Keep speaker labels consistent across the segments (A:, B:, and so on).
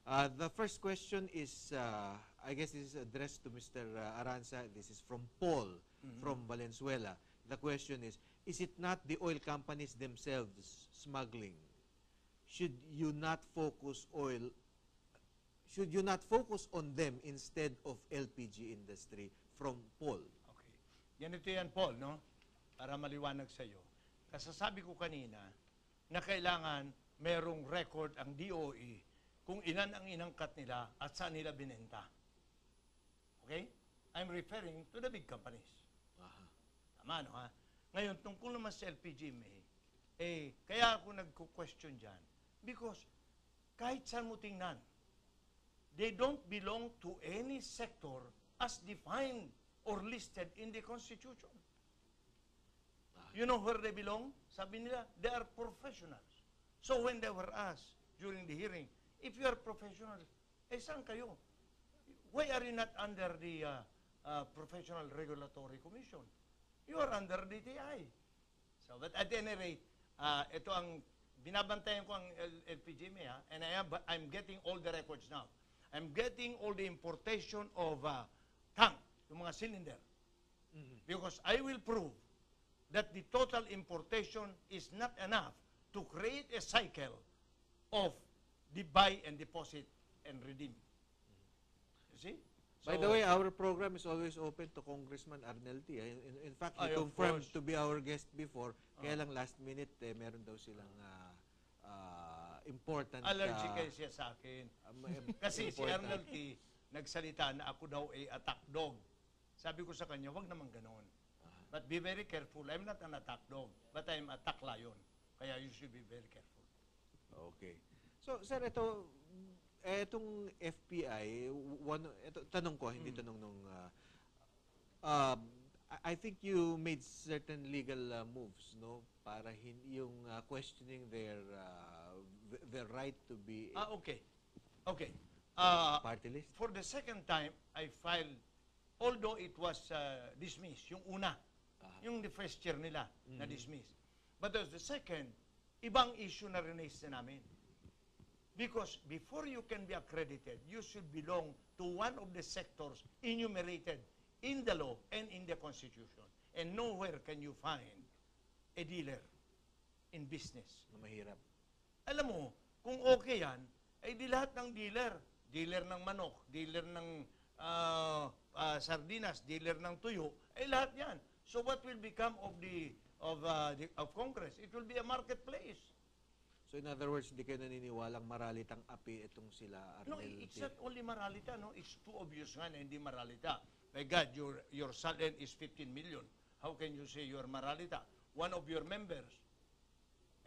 A: The first question is, I guess this is addressed to Mr. Arranza. This is from Paul from Valenzuela. The question is it not the oil companies themselves smuggling? Should you not focus on them instead of LPG industry? From Paul.
B: Okay. Ganito yan, Paul, no? Para maliwanag sa iyo. Kasasabi ko kanina na kailangan merong record ang DOE kung ilan ang inangkat nila at saan nila binenta. Okay? I'm referring to the big companies. Tama, no, ha? Ngayon, tungkol naman sa LPG, kaya ako nagko-question dyan. Because kahit saan mo tingnan, they don't belong to any sector as defined or listed in the Constitution. You know where they belong? Sabi nila, they are professionals. So when they were asked during the hearing, if you are professionals, saan kayo? Why are you not under the Professional Regulatory Commission? You are under DTI. So, but at any rate, ito ang binabantayan ko ang LPGMA, and I'm getting all the records now. I'm getting all the importation of tank, yung mga cylinder. Because I will prove that the total importation is not enough to create a cycle of the buy and deposit and redeem. You see?
A: By the way, our program is always open to Congressman Arnelti. In fact, he confirmed to be our guest before. Kaya lang last minute, meron daw silang important...
B: Allergic kayo siya sa akin. Kasi si Arnelti nagsalita na ako daw ay attack dog. Sabi ko sa kanya, wag naman ganon. But be very careful. I'm not an attack dog, but I'm attack lion. Kaya you should be very careful.
A: Okay. So, sir, itong FPI, tanong ko, hindi tanong nung... I think you made certain legal moves, no? Para yung questioning their right to be...
B: Okay. Okay.
A: Party list?
B: For the second time, I filed, although it was dismissed, yung una, yung the first year nila na dismissed. But as the second, ibang issue na release na namin. Because before you can be accredited, you should belong to one of the sectors enumerated in the law and in the Constitution. And nowhere can you find a dealer in business.
A: Mahirap.
B: Alam mo, kung okay yan, ay di lahat ng dealer. Dealer ng manok, dealer ng sardinas, dealer ng tuyo, ay lahat yan. So what will become of Congress? It will be a marketplace.
A: So in other words, hindi kayo naniniwalang maralitang api itong sila Arnel?
B: No, it's not only maralita, no? It's too obvious nga na hindi maralita. My God, your salary is 15 million. How can you say you're maralita? One of your members,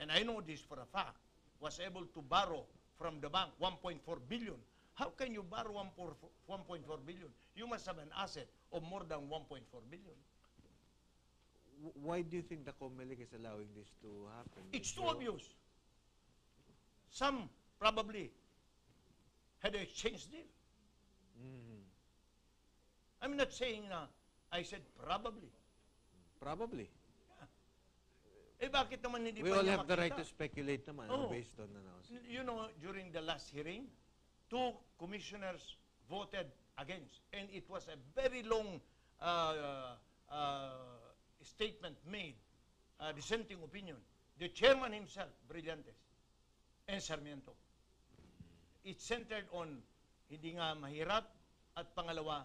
B: and I know this for a fact, was able to borrow from the bank 1.4 billion. How can you borrow 1.4 billion? You must have an asset of more than 1.4 billion.
A: Why do you think the COMELEC is allowing this to happen?
B: It's too obvious. Some probably had a exchange deal. I'm not saying na, I said probably.
A: Probably.
B: Yeah. Bakit naman hindi
A: We
B: pa
A: all
B: niya
A: have the right
B: makita?
A: to speculate naman based on announcement.
B: You know, during the last hearing, 2 commissioners voted against. And it was a very long statement made, dissenting opinion. The chairman himself, Brillantes, and Sarmiento. It centered on hindi nga mahirap at pangalawa,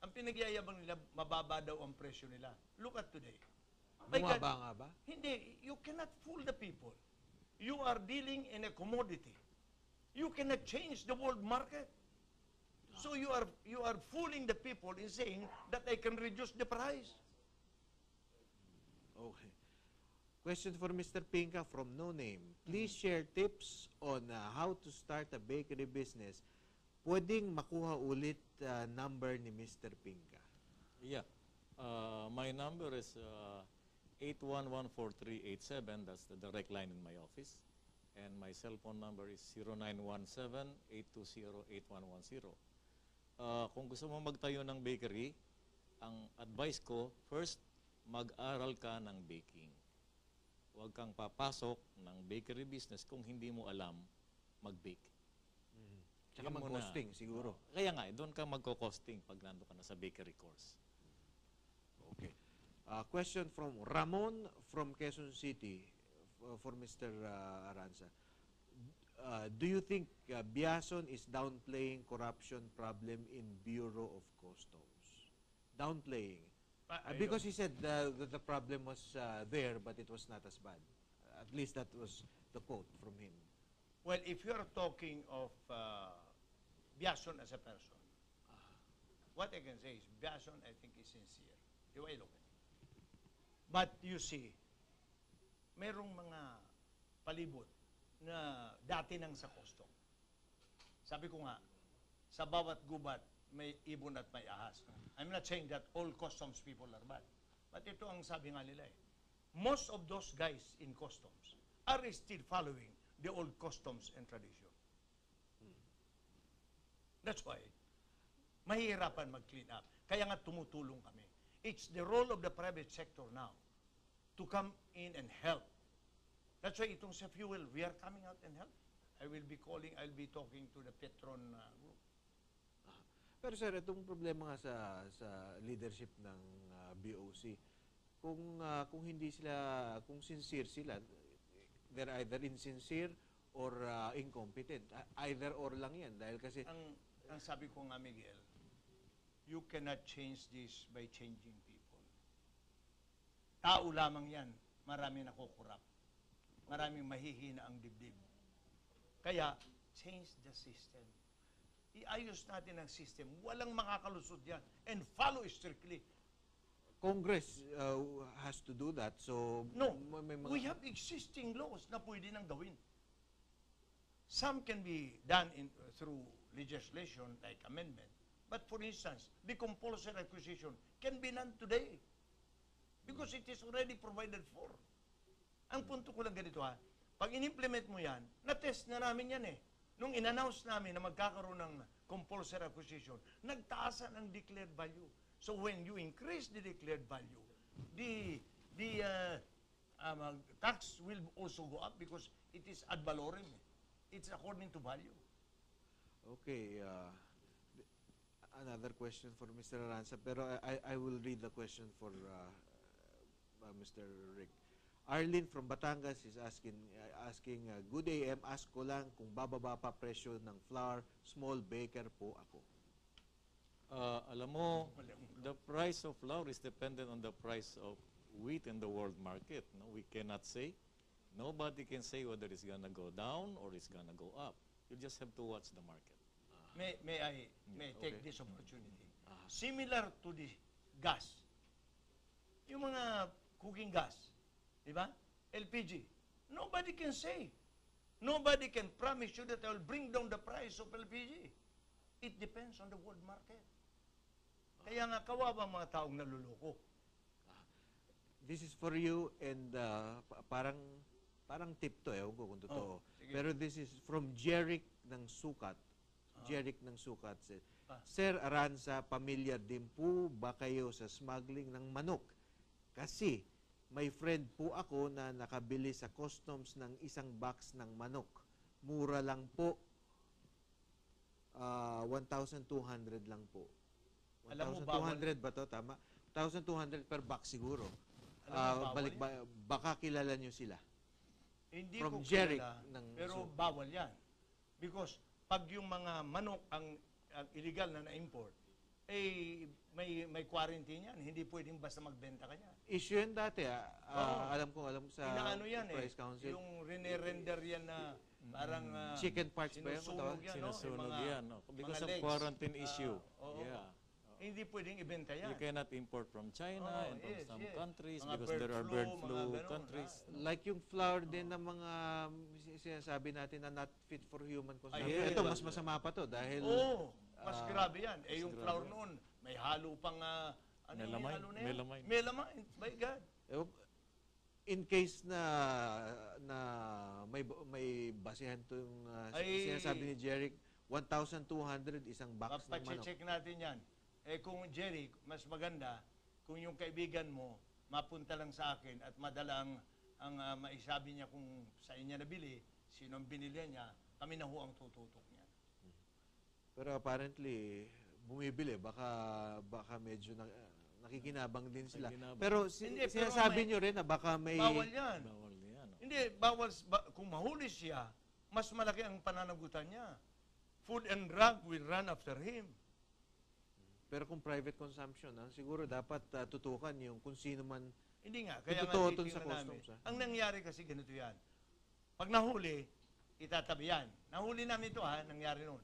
B: ang pinagyayabang nila, mababa daw ang presyo nila. Look at today.
A: Bumaba nga ba?
B: Hindi. You cannot fool the people. You are dealing in a commodity. You cannot change the world market. So you are fooling the people in saying that I can reduce the price.
A: Okay. Question for Mr. Pinca from No Name. Please share tips on how to start a bakery business. Pwedeng makuha ulit number ni Mr. Pinca.
C: Yeah. My number is 8114387. That's the direct line in my office. And my cell phone number is 0917-820-8110. Kung gusto mo magtayo ng bakery, ang advice ko, first, mag-aral ka ng baking. Huwag kang papasok ng bakery business kung hindi mo alam mag-bake.
A: Tsaka
C: Yun muna.
A: mag-costing siguro.
C: Kaya nga, doon ka magko-costing pag nando ka na sa bakery course.
A: Okay. Question from Ramon from Quezon City for Mr. Arranza. Do you think Biason is downplaying corruption problem in Bureau of Customs? Downplaying. Because he said that the problem was there, but it was not as bad. At least that was the quote from him.
B: Well, if you are talking of Biason as a person, what I can say is Biason, I think, is sincere. The way I look at it. But you see, merong mga palibot na dati nang sa custom. Sabi ko nga, sa bawat gubat, may ibon at may ahas. I'm not saying that all customs people are bad. But ito ang sabi nga nila eh. Most of those guys in customs are still following the old customs and tradition. That's why, mahihirapan mag-clean up. Kaya nga tumutulong kami. It's the role of the private sector now to come in and help. That's why itong sa fuel, we are coming out and help. I'll be talking to the Petron group.
A: Pero sir, itong problema nga sa leadership ng BOC, kung hindi sila, kung sincere sila, they're either insincere or incompetent. Either or lang yan. Dahil kasi...
B: Ang sabi ko nga, Miguel, you cannot change this by changing people. Tao lamang yan, marami nakukurap. Maraming mahihina ang dibdib. Kaya, change the system. Iayos natin ang system. Walang makakalusot yan. And follow strictly.
A: Congress has to do that. So,
B: No,
A: may mga...
B: we have existing laws na pwede nang gawin. Some can be done through legislation like amendment. But for instance, the compulsory acquisition can be done today because it is already provided for. Ang punto ko lang ganito ha, pag in-implement mo yan, na-test na namin yan eh. Nung in-announce namin na magkakaroon ng compulsory acquisition, nagtaasan ang declared value. So when you increase the declared value, the tax will also go up because it is ad valorem. It's according to value.
A: Okay. Another question for Mr. Arranza, pero I will read the question for Mr. Ric. Arlene from Batangas is asking, good AM, ask ko lang kung bababa pa presyo ng flour, small baker po ako.
C: Alam mo, the price of flour is dependent on the price of wheat in the world market. No? We cannot say. Nobody can say whether it's gonna go down or it's gonna go up. You just have to watch the market.
B: May I take this opportunity? Similar to the gas. Yung mga cooking gas, di ba? LPG. Nobody can say. Nobody can promise you that I will bring down the price of LPG. It depends on the world market. Kaya nga, kawawa mga taong naluloko.
A: This is for you and parang tip to ewan ko kung totoo. Pero this is from Jeric ng Sukat. Jeric ng Sukat said, Sir Arranza, pamilyar din po ba kayo sa smuggling ng manok? Kasi may friend po ako na nakabili sa customs ng isang box ng manok. Mura lang po. 1,200 lang po. 1,200 ba to? Tama? 1,200 per box siguro. Baka kilala nyo sila.
B: Hindi
A: From
B: ko
A: Jeric
B: kilala,
A: ng
B: pero bawal yan. Because pag yung mga manok ang illegal na na-import, may quarantine yan. Hindi pwedeng basta magbenta ka niyan.
A: Issue yan dati. Alam sa
B: Inaano yan
A: Price Council.
B: Yung rene-render yan na parang
A: chicken parts ba yan?
B: sinusunog yan, no?
C: Sinusunog
B: Yung
C: yan. No? Because of
B: legs.
C: quarantine issue.
B: Yeah. Hindi pwedeng ibenta yan.
C: You cannot import from China and from some countries
B: Mga
C: because there are bird flu
B: mga ganun,
C: countries.
A: Like yung flour din ng mga sinasabi natin na not fit for human consumption.
B: Yes.
A: Ito, mas masama pa to dahil...
B: Mas grabe yan. Yung flour noon, may halo pang... Melamine. My God.
A: In case na may basihan to yung sinasabi ni Jeric, 1,200 isang box ng manok.
B: Papacheck natin yan. Kung Jerry, mas maganda kung yung kaibigan mo mapunta lang sa akin at madala ang maisabi niya kung sa inya nabili, sino ang binili niya, Kami na ho ang tututok niyan.
A: Pero apparently, bumibili. Baka medyo nakikinabang din sila.
C: Nakikinabang.
A: Pero
B: Hindi, pero
A: sinasabi
B: may-
A: nyo rin na baka may...
B: Bawal yan.
C: Bawal yan.
B: Hindi, kung mahuli siya, mas malaki ang pananagutan niya. Food and Drug will run after him.
A: Pero kung private consumption, siguro dapat tutukan yung kung sino man.
B: Hindi nga, kaya nga
A: Totoo dun sa
B: titingnan namin.
A: customs,
B: Ang nangyari kasi ganito yan. Pag nahuli, itatabi yan. Nahuli namin ito nangyari noon.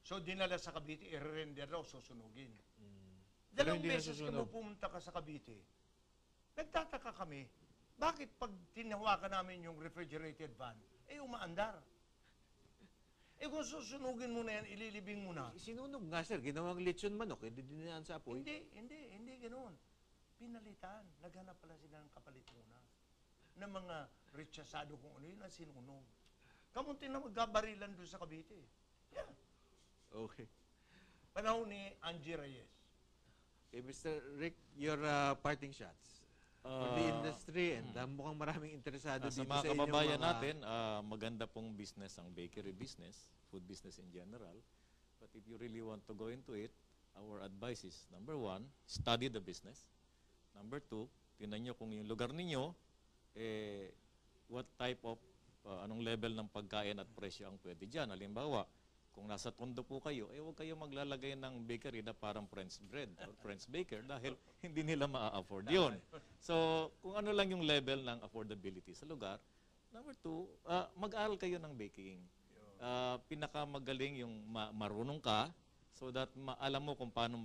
B: So dinala sa Cavite, i-render daw, susunugin.
A: Pero
B: Dalawang
A: hindi
B: beses ka
A: nasusunog.
B: pumunta ka sa Cavite. Nagtataka kami, bakit pag tinawakan namin yung refrigerated van, umaandar? Kung susunugin mo na yan, ililibing mo na.
A: Sinunog nga, sir. Ginawang lechon manok. Hindi dinaan sa apoy.
B: Hindi ganoon. Pinalitan. Naghanap pala sila ng kapalit muna. Ng mga rechasado kung ano yun ang sinunog. Kamunti na magbabarilan doon sa Cavite. Yeah.
A: Okay.
B: Panahon ni Angie Reyes.
A: Okay, Mr. Rick, your parting shots. For the industry and mukhang maraming interesado
C: Sa
A: dito
C: mga
A: sa inyong
C: kababayan
A: mga...
C: natin, maganda pong business ang bakery business, food business in general. But if you really want to go into it, our advice is, number 1, study the business. Number 2, tingnan nyo kung yung lugar ninyo, what type of, anong level ng pagkain at presyo ang pwede dyan. Halimbawa, kung nasa Tondo po kayo, huwag kayo maglalagay ng bakery na parang French bread or French baker dahil hindi nila ma-afford yun. So, kung ano lang yung level ng affordability sa lugar. Number 2, mag-aral kayo ng baking. Pinakamagaling yung marunong ka so that alam mo kung paano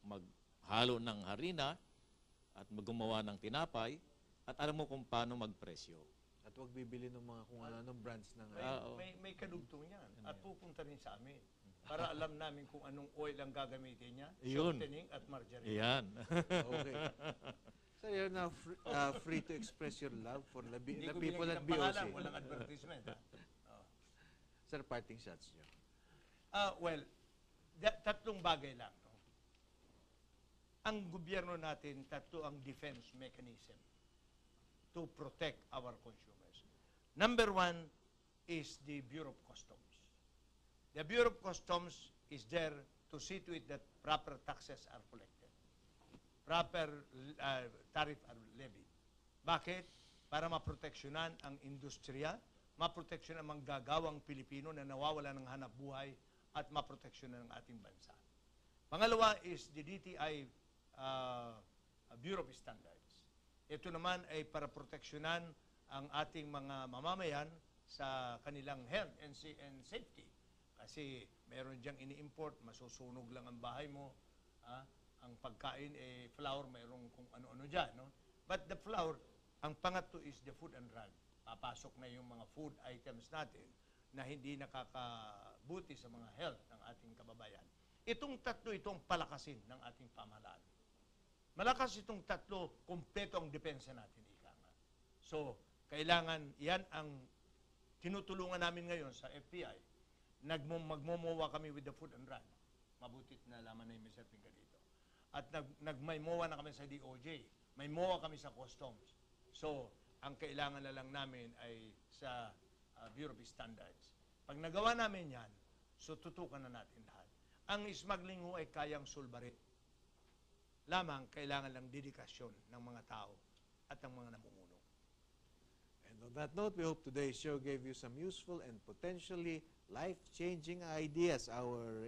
C: maghalo ng harina at gumawa ng tinapay at alam mo kung paano magpresyo.
A: At huwag bibili ng mga kung ano-anong brands ng...
B: May kadugtong yan. At pupunta rin sa amin. Para alam namin kung anong oil ang gagamitin niya.
C: Yun.
B: Shortening at margarine.
C: Yan.
A: Okay. So you're now free to express your love for the
B: Hindi ko
A: people
B: binigyan
A: at
B: ng pangalan.
A: BOC.
B: Walang advertisement.
A: Sir, parting shots nyo.
B: Well, tatlong bagay lang. No? Ang gobyerno natin, tatlo ang defense mechanism to protect our consumers. Number 1 is the Bureau of Customs. The Bureau of Customs is there to see to it that proper taxes are collected. Proper tariff are levied. Bakit? Para maproteksyonan ang industriya, maproteksyonan ang manggagawang Pilipino na nawawala ng hanap buhay at maproteksyonan ang ating bansa. Pangalawa is the DTI Bureau of Standards. Ito naman ay para proteksyonan ang ating mga mamamayan sa kanilang health and safety. Kasi meron diyang ini-import, masusunog lang ang bahay mo. Ang pagkain, flour, mayroong kung ano-ano dyan. No? But the flour, ang pangatlo is the food and drug. Papasok na yung mga food items natin na hindi nakakabuti sa mga health ng ating kababayan. Itong tatlo, itong palakasin ng ating pamahalaan. Malakas itong tatlo, kumpleto ang depensa natin, ika nga. So, kailangan, yan ang tinutulungan namin ngayon sa FPI. Magmomowa kami with the food and drug. Mabutit na laman na yung Mr. Pinca dito. At may MOA na kami sa DOJ. May MOA kami sa Customs. So, ang kailangan na lang namin ay sa Bureau of Standards. Pag nagawa namin yan, so tutukan na natin lahat. Ang smuggling ho ay kayang sulbarin. Lamang, kailangan lang dedikasyon ng mga tao at ng mga namumuno.
A: And on that note, we hope today's show gave you some useful and potentially life-changing ideas. Our